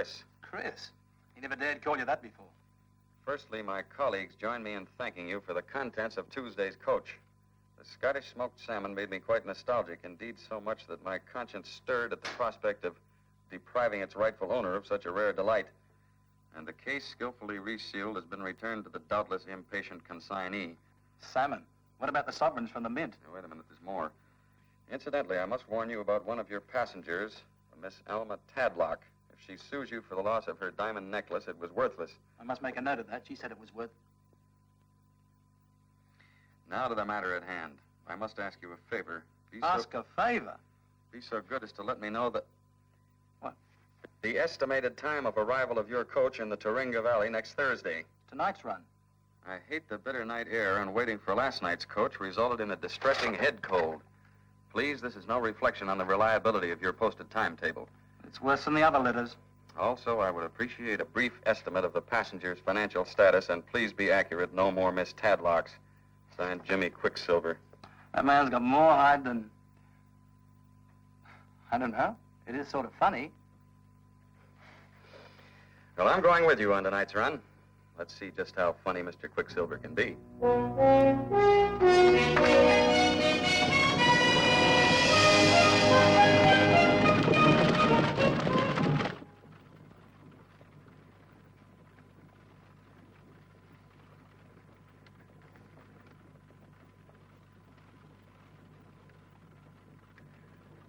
Chris. Chris? He never dared call you that before. Firstly, my colleagues join me in thanking you for the contents of Tuesday's coach. The Scottish smoked salmon made me quite nostalgic, indeed so much that my conscience stirred at the prospect of depriving its rightful owner of such a rare delight. And the case, skillfully resealed, has been returned to the doubtless impatient consignee. Salmon? What about the sovereigns from the mint? Now, wait a minute, there's more. Incidentally, I must warn you about one of your passengers, Miss Alma Tadlock. If she sues you for the loss of her diamond necklace, it was worthless. I must make a note of that. She said it was worth... Now to the matter at hand. I must ask you a favor. Ask a favor? Be so good as to let me know that... What? The estimated time of arrival of your coach in the Taringa Valley next Thursday. Tonight's run. I hate the bitter night air, and waiting for last night's coach resulted in a distressing head cold. Please, this is no reflection on the reliability of your posted timetable. It's worse than the other letters. Also, I would appreciate a brief estimate of the passenger's financial status, and please be accurate. No more Miss Tadlocks. Signed, Jimmy Quicksilver. That man's got more hide than... I don't know. It is sort of funny. Well, I'm going with you on tonight's run. Let's see just how funny Mr. Quicksilver can be.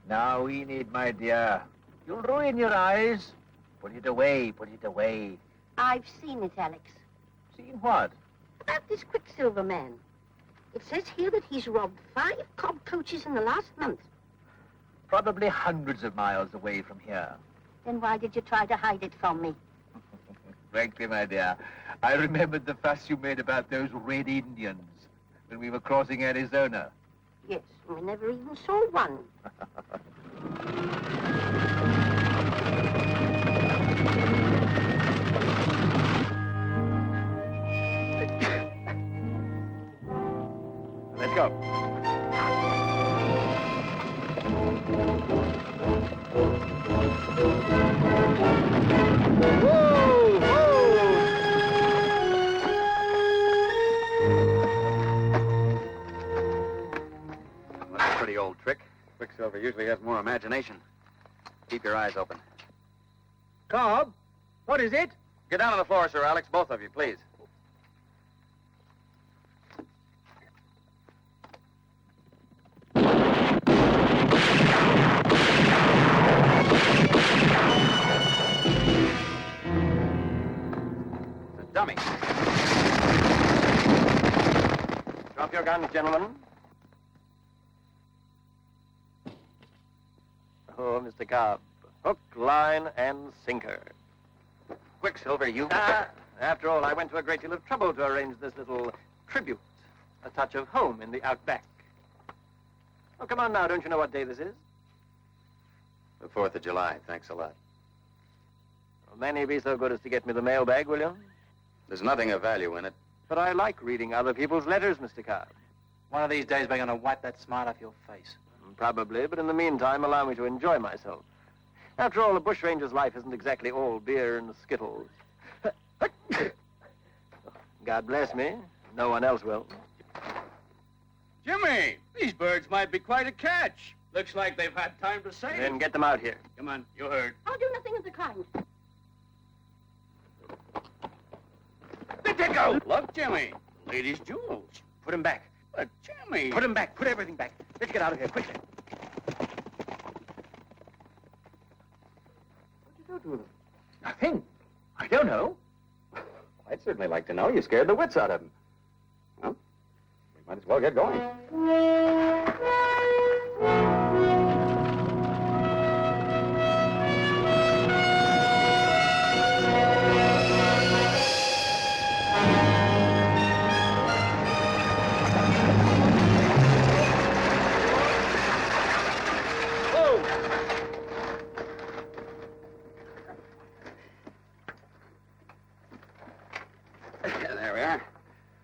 Now, Enid, my dear, you'll ruin your eyes. Put it away, put it away. I've seen it, Alex. Seen what? About this Quicksilver man. It says here that he's robbed 5 Cobb coaches in the last month. Probably hundreds of miles away from here. Then why did you try to hide it from me? Frankly, my dear, I remembered the fuss you made about those Red Indians when we were crossing Arizona. Yes, we never even saw one. Let's go. Woo! That's a pretty old trick. Quicksilver usually has more imagination. Keep your eyes open. Cobb, what is it? Get down on the floor, Sir Alex, both of you, please. Dummy. Drop your guns, gentlemen. Oh, Mr. Cobb. Hook, line, and sinker. Quicksilver, you... After all, I went to a great deal of trouble to arrange this little tribute. A touch of home in the outback. Oh, come on now. Don't you know what day this is? The 4th of July. Thanks a lot. Well, Manny, be so good as to get me the mailbag, will you? There's nothing of value in it. But I like reading other people's letters, Mr. Cobb. One of these days, we're going to wipe that smile off your face. Probably, but in the meantime, allow me to enjoy myself. After all, a bushranger's life isn't exactly all beer and skittles. God bless me. No one else will. Jimmy, these birds might be quite a catch. Looks like they've had time to save. Then get them out here. Come on, you heard. I'll do nothing of the kind. Let it go. Look, Jimmy, ladies' jewels. Put them back. But, Jimmy... Put them back. Put everything back. Let's get out of here, quickly. What did you do to them? Nothing. I don't know. I'd certainly like to know. You scared the wits out of them. Well, we might as well get going. There we are.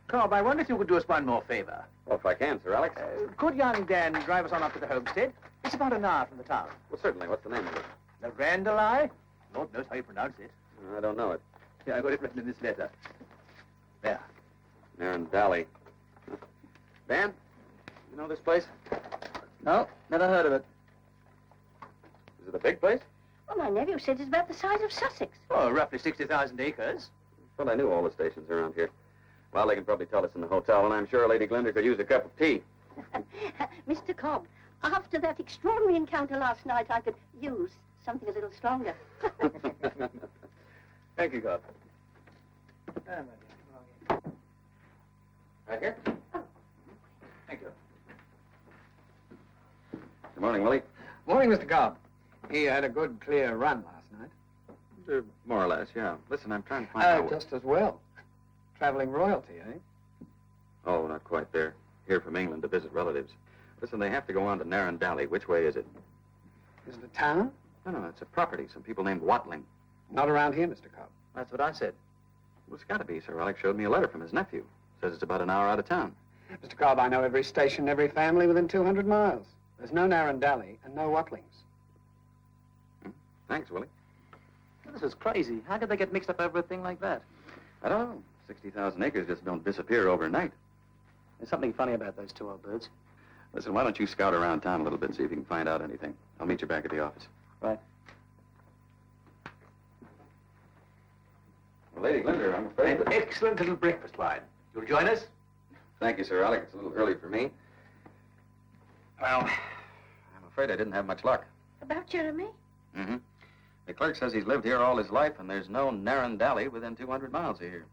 Cobb, I wonder if you could do us one more favor. Well, if I can, Sir Alex. Could young Dan drive us on up to the homestead? It's about an hour from the town. Well, certainly. What's the name of it? The Randalli? Lord knows how you pronounce it. I don't know it. Yeah, I got it written in this letter. There. Narandali. Dan, you know this place? No, never heard of it. Is it a big place? Well, my nephew said it's about the size of Sussex. Oh, roughly 60,000 acres. Well, I knew all the stations around here. Well, they can probably tell us in the hotel, and I'm sure Lady Glinda could use a cup of tea. Mr. Cobb, after that extraordinary encounter last night, I could use something a little stronger. Thank you, Cobb. Right here? Thank you. Good morning, Willie. Morning, Mr. Cobb. He had a good, clear run last night. More or less, yeah. Listen, I'm trying to find out... Just as well. Traveling royalty, eh? Oh, not quite. They're here from England to visit relatives. Listen, they have to go on to Narandali. Which way is it? Is it a town? No, it's a property. Some people named Watling. Not around here, Mr. Cobb. That's what I said. Well, it's got to be. Sir Alec showed me a letter from his nephew. Says it's about an hour out of town. Mr. Cobb, I know every station, every family within 200 miles. There's no Narandali and no Watlings. Thanks, Willie. This is crazy. How could they get mixed up over a thing like that? I don't know. 60,000 acres just don't disappear overnight. There's something funny about those two old birds. Listen, why don't you scout around town a little bit, see if you can find out anything. I'll meet you back at the office. Right. Well, Lady Glinda, I'm afraid An excellent little breakfast wine. You'll join us? Thank you, Sir Alec. It's a little early for me. Well, I'm afraid I didn't have much luck. About Jeremy? Mm-hmm. The clerk says he's lived here all his life, and there's no Narandali within 200 miles of here.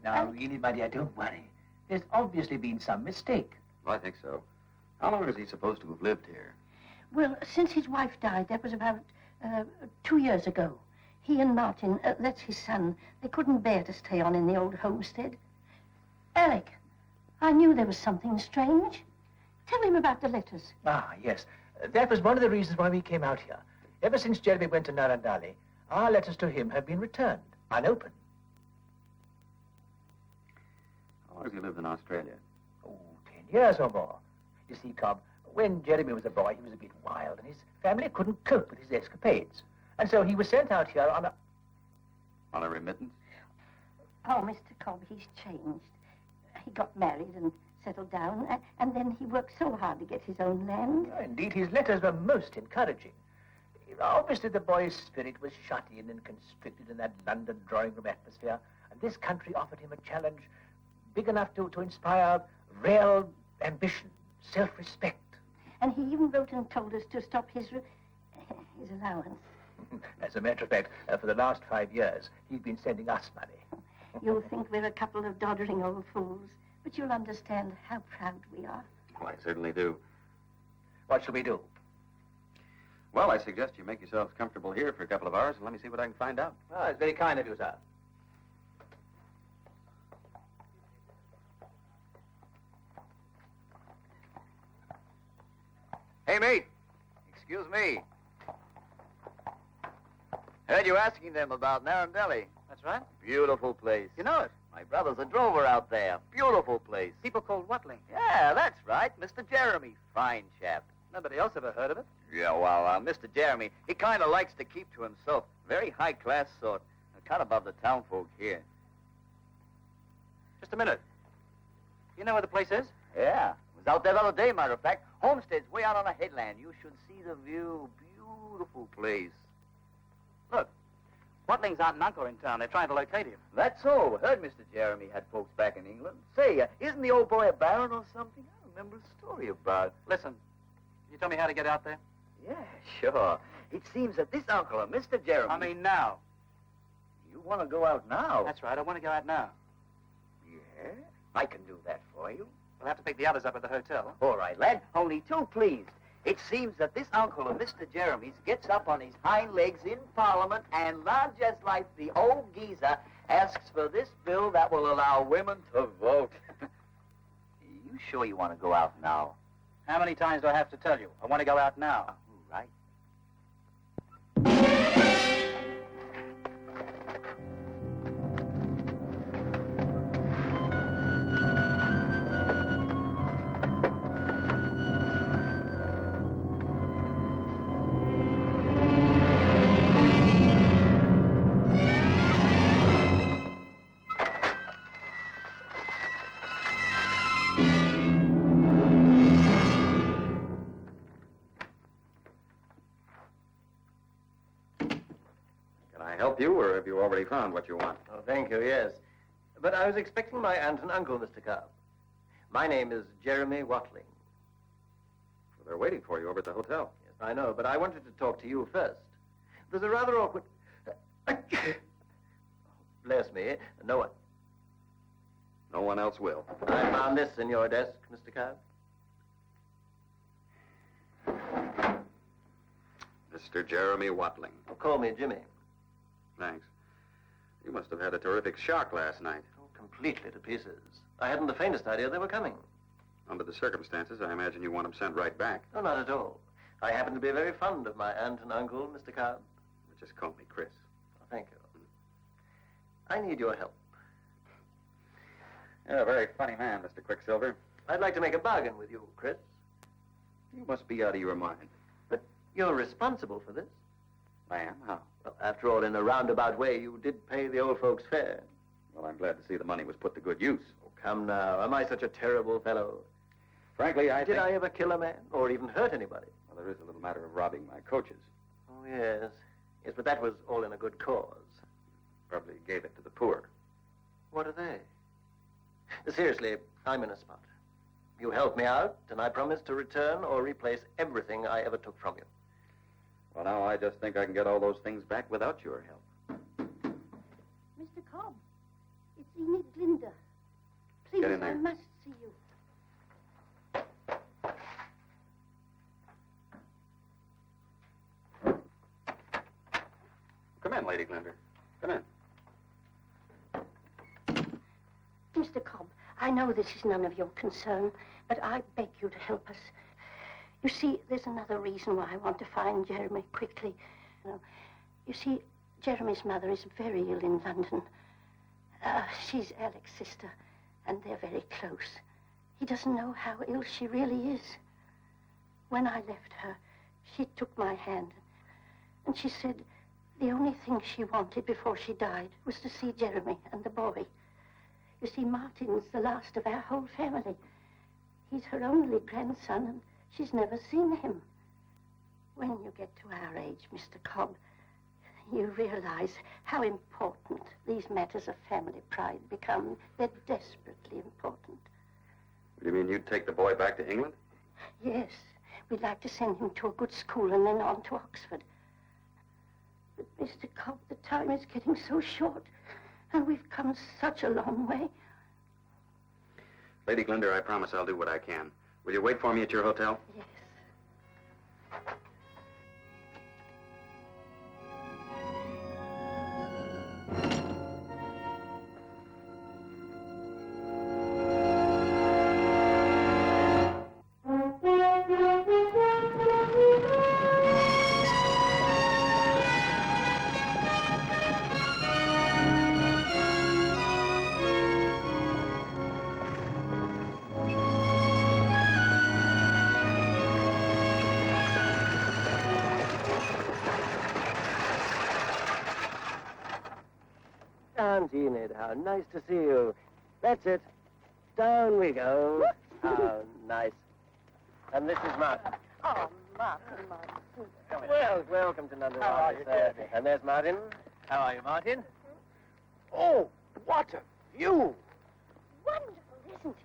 Now, really, my dear, don't worry. There's obviously been some mistake. Well, I think so. How long is he supposed to have lived here? Well, since his wife died, that was about 2 years ago. He and Martin, that's his son, they couldn't bear to stay on in the old homestead. Alec, I knew there was something strange. Tell him about the letters. Ah, yes. That was one of the reasons why we came out here. Ever since Jeremy went to Narandali, our letters to him have been returned, unopened. How long has he lived in Australia? Oh, 10 years or more. You see, Cobb, when Jeremy was a boy, he was a bit wild, and his family couldn't cope with his escapades. And so he was sent out here on a... On a remittance? Oh, Mr. Cobb, he's changed. He got married and settled down, and then he worked so hard to get his own land. Indeed, his letters were most encouraging. Obviously, the boy's spirit was shut in and constricted in that London drawing-room atmosphere, and this country offered him a challenge big enough to inspire real ambition, self-respect. And he even wrote and told us to stop his allowance. As a matter of fact, for the last 5 years, he's been sending us money. You'll think we're a couple of doddering old fools, but you'll understand how proud we are. Well, I certainly do. What shall we do? Well, I suggest you make yourselves comfortable here for a couple of hours and let me see what I can find out. Oh, it's very kind of you, sir. Hey, mate. Excuse me. Heard you asking them about Narandali. That's right. Beautiful place. You know it. My brother's a drover out there. Beautiful place. People called Watling. Yeah, that's right. Mr. Jeremy. Fine chap. Nobody else ever heard of it. Yeah, well, Mr. Jeremy, he kind of likes to keep to himself. Very high-class sort. Kind of above the town folk here. Just a minute. You know where the place is? Yeah. Was out there the other day, matter of fact. Homestead's way out on a headland. You should see the view. Beautiful place. Look, Watling's aunt and uncle are in town. They're trying to locate him. That's so. Heard Mr. Jeremy had folks back in England. Say, isn't the old boy a baron or something? I remember a story about. Listen, can you tell me how to get out there? Yeah, sure. It seems that this uncle of Mr. Jeremy... I mean now. You want to go out now? That's right. I want to go out now. Yeah? I can do that for you. We'll have to pick the others up at the hotel. All right, lad. Only too pleased. It seems that this uncle of Mr. Jeremy's gets up on his hind legs in Parliament and, large as life, the old geezer asks for this bill that will allow women to vote. You sure you want to go out now? How many times do I have to tell you? I want to go out now. All right. help you, or have you already found what you want? Oh, thank you, yes. But I was expecting my aunt and uncle, Mr. Cobb. My name is Jeremy Watling. Well, they're waiting for you over at the hotel. Yes, I know, but I wanted to talk to you first. There's a rather awkward... Bless me, no one. No one else will. I found this in your desk, Mr. Cobb. Mr. Jeremy Watling. Oh, call me Jimmy. Thanks. You must have had a terrific shock last night. Oh, completely to pieces. I hadn't the faintest idea they were coming. Under the circumstances, I imagine you want them sent right back. No, not at all. I happen to be very fond of my aunt and uncle, Mr. Cobb. Just call me Chris. Oh, thank you. I need your help. You're a very funny man, Mr. Quicksilver. I'd like to make a bargain with you, Chris. You must be out of your mind. But you're responsible for this. I am? How? Well, after all, in a roundabout way, you did pay the old folks' fare. Well, I'm glad to see the money was put to good use. Oh, come now. Am I such a terrible fellow? Frankly, I Did think... I ever kill a man or even hurt anybody? Well, there is a little matter of robbing my coaches. Oh, yes. Yes, but that was all in a good cause. Probably gave it to the poor. What are they? Seriously, I'm in a spot. You help me out, and I promise to return or replace everything I ever took from you. Well, now, I just think I can get all those things back without your help. Mr. Cobb, it's Enid Glinda. Please, Get in there. I must see you. Come in, Lady Glinda. Come in. Mr. Cobb, I know this is none of your concern, but I beg you to help us. You see, there's another reason why I want to find Jeremy quickly. You see, Jeremy's mother is very ill in London. She's Alec's sister, and they're very close. He doesn't know how ill she really is. When I left her, she took my hand, and she said the only thing she wanted before she died was to see Jeremy and the boy. You see, Martin's the last of our whole family. He's her only grandson, and she's never seen him. When you get to our age, Mr. Cobb, you realize how important these matters of family pride become. They're desperately important. You mean you'd take the boy back to England? Yes, we'd like to send him to a good school and then on to Oxford. But, Mr. Cobb, the time is getting so short, and we've come such a long way. Lady Glinda, I promise I'll do what I can. Will you wait for me at your hotel? Yes. Aunt Enid, how nice to see you. That's it. Down we go. How nice. And this is Martin. Oh, Martin. Well, welcome to London. How are you, dear? And there's Martin. How are you, Martin? Oh, what a view! Wonderful, isn't it?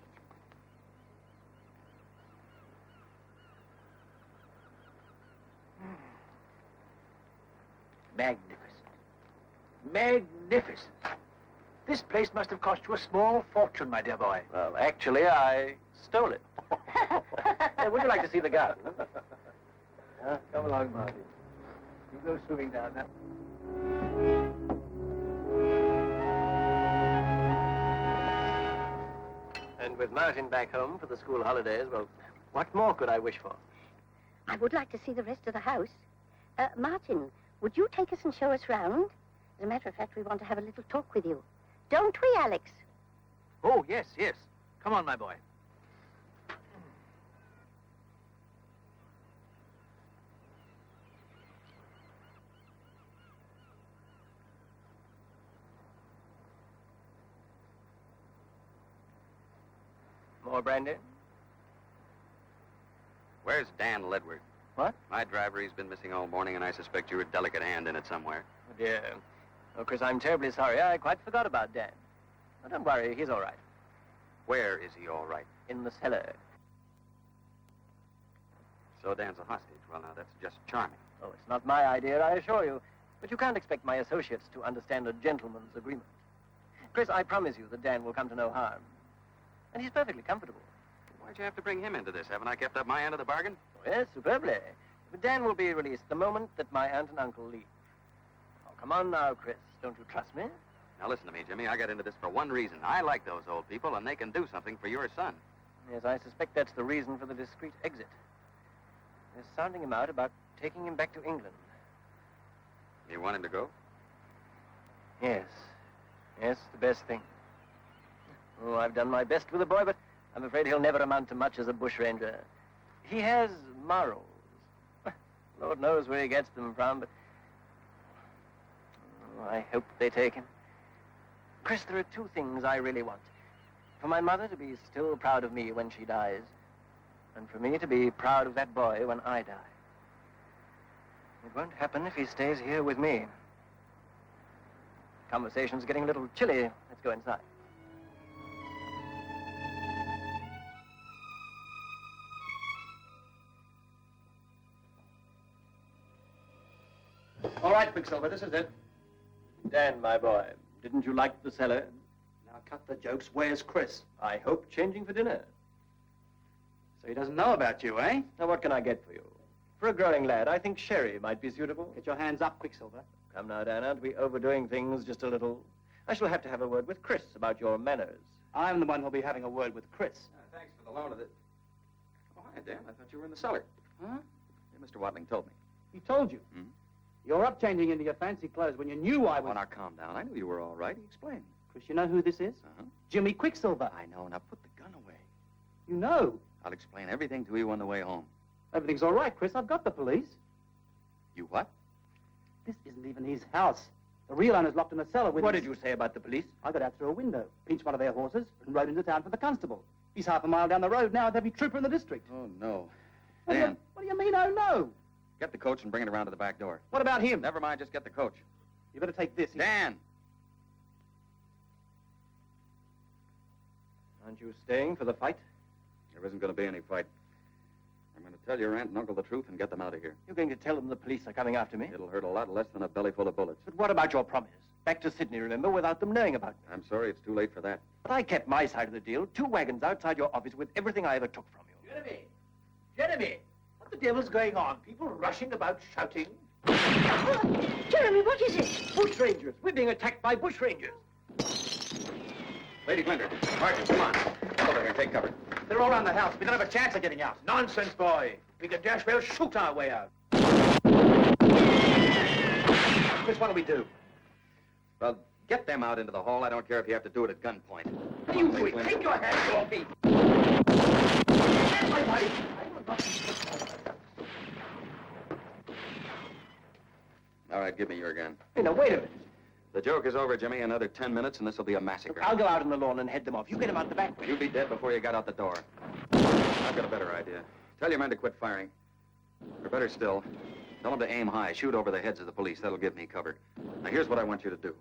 Magnificent. Magnificent. This place must have cost you a small fortune, my dear boy. Well, actually, I stole it. Would you like to see the garden? Come along, Martin. You go swimming down now. And with Martin back home for the school holidays, well, what more could I wish for? I would like to see the rest of the house. Martin, would you take us and show us round? As a matter of fact, we want to have a little talk with you. Don't we, Alex? Oh, yes, yes. Come on, my boy. More brandy? Where's Dan Ledward? What? My driver, he's been missing all morning, and I suspect you're a delicate hand in it somewhere. Oh, dear. Oh, Chris, I'm terribly sorry. I quite forgot about Dan. Oh, don't worry, he's all right. Where is he all right? In the cellar. So Dan's a hostage. Well, now, that's just charming. Oh, it's not my idea, I assure you. But you can't expect my associates to understand a gentleman's agreement. Chris, I promise you that Dan will come to no harm. And he's perfectly comfortable. Why'd you have to bring him into this? Haven't I kept up my end of the bargain? Oh, yes, superbly. But Dan will be released the moment that my aunt and uncle leave. Oh, come on now, Chris. Don't you trust me? Now, listen to me, Jimmy. I got into this for one reason. I like those old people, and they can do something for your son. Yes, I suspect that's the reason for the discreet exit. They're sounding him out about taking him back to England. You want him to go? Yes. Yes, the best thing. Oh, I've done my best with the boy, but I'm afraid he'll never amount to much as a bushranger. He has morals. Lord knows where he gets them from, but... Oh, I hope they take him. Chris, there are two things I really want. For my mother to be still proud of me when she dies, and for me to be proud of that boy when I die. It won't happen if he stays here with me. Conversation's getting a little chilly. Let's go inside. All right, Quicksilver, this is it. Dan, my boy, didn't you like the cellar? Now cut the jokes. Where's Chris? I hope changing for dinner. So he doesn't know about you, eh? Now, what can I get for you? For a growing lad, I think sherry might be suitable. Get your hands up, Quicksilver. Come now, Dan, aren't we overdoing things just a little? I shall have to have a word with Chris about your manners. I'm the one who'll be having a word with Chris. Thanks for the loan of it. Oh, hi, Dan. I thought you were in the cellar. Huh? Yeah, Mr. Watling told me. He told you. Hmm? You're up changing into your fancy clothes when you knew I was... Oh, now, calm down. I knew you were all right. He explained. Chris, you know who this is? Uh-huh. Jimmy Quicksilver. I know. Now, put the gun away. You know. I'll explain everything to you on the way home. Everything's all right, Chris. I've got the police. You what? This isn't even his house. The real owner's locked in a cellar with What did you say about the police? I got out through a window, pinched one of their horses, and rode into town for the constable. He's half a mile down the road now with every trooper in the district. Oh, no. What Dan, do you mean, oh, no? get the coach and bring it around to the back door. What about him? Never mind, just get the coach. You better take this. Dan! Aren't you staying for the fight? There isn't going to be any fight. I'm going to tell your aunt and uncle the truth and get them out of here. You're going to tell them the police are coming after me? It'll hurt a lot less than a belly full of bullets. But what about your promise? Back to Sydney, remember, without them knowing about me. I'm sorry, it's too late for that. But I kept my side of the deal. 2 wagons outside your office with everything I ever took from you. Jeremy! Jeremy! What the devil's going on? People rushing about shouting. Jeremy, what is it? Bushrangers! We're being attacked by bushrangers. Lady Glinda, Martin, come on. Come over here, take cover. They're all around the house. We don't have a chance of getting out. Nonsense, boy. We can dash well shoot our way out. Chris, what do we do? Well, get them out into the hall. I don't care if you have to do it at gunpoint. What are you doing? Take your hands off me. My body. All right, give me your gun. Hey, now, wait a minute. The joke is over, Jimmy. Another 10 minutes, and this will be a massacre. I'll go out on the lawn and head them off. You get them out the back way. You'd be dead before you got out the door. I've got a better idea. Tell your men to quit firing. Or better still, tell them to aim high. Shoot over the heads of the police. That'll give me cover. Now, here's what I want you to do.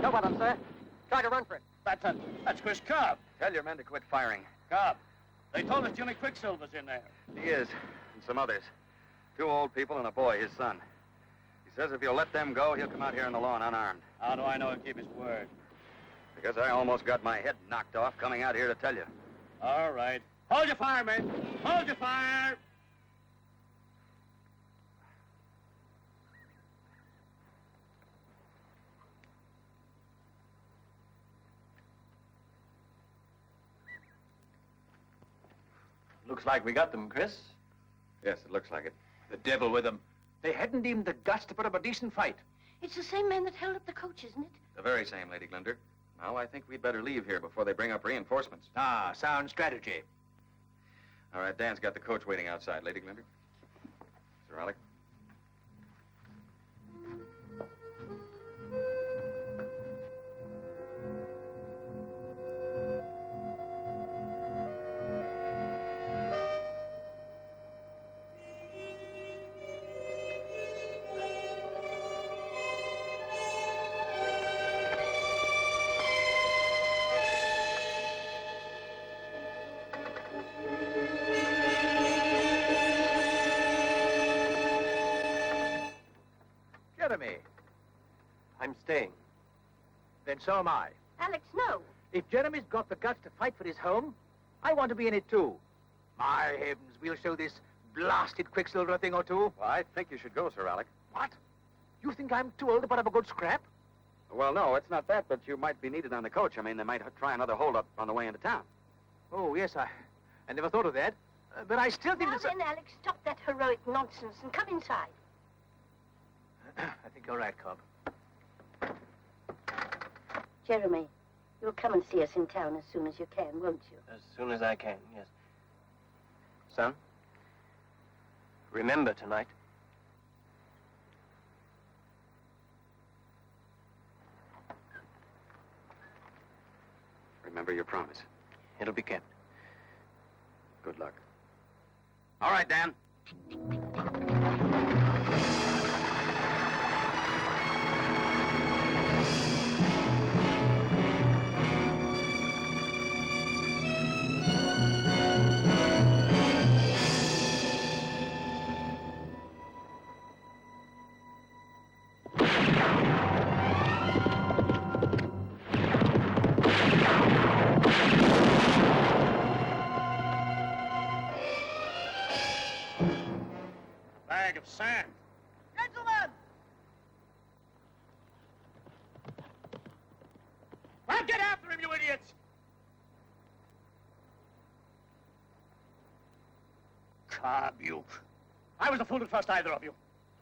Go on them, sir. Try to run for it. That's Chris Cobb. Tell your men to quit firing. Cobb. They told us Jimmy Quicksilver's in there. He is, and some others. 2 old people and a boy, his son. He says if you'll let them go, he'll come out here on the lawn unarmed. How do I know he'll keep his word? Because I almost got my head knocked off coming out here to tell you. All right. Hold your fire, men. Hold your fire. Looks like we got them, Chris. Yes, it looks like it. The devil with them. They hadn't even the guts to put up a decent fight. It's the same man that held up the coach, isn't it? The very same, Lady Glinda. Now, I think we'd better leave here before they bring up reinforcements. Ah, sound strategy. All right, Dan's got the coach waiting outside. Lady Glinda? Sir Alec? Jeremy, I'm staying. then so am I. Alex, no. If Jeremy's got the guts to fight for his home, I want to be in it too. My heavens, we'll show this blasted Quicksilver a thing or two. Well, I think you should go, Sir Alec. What? You think I'm too old to put up a good scrap? Well, no, it's not that, but you might be needed on the coach. I mean, they might try another holdup on the way into town. Oh, yes, I never thought of that. But I still think Now that... then, Alex, stop that heroic nonsense and come inside. I think you're right, Cobb. Jeremy, you'll come and see us in town as soon as you can, won't you? As soon as I can, yes. Son, remember tonight. Remember your promise. It'll be kept. Good luck. All right, Dan. Bag of sand. Gentlemen! Well, get after him, you idiots! Cobb, you. I was a fool to trust either of you.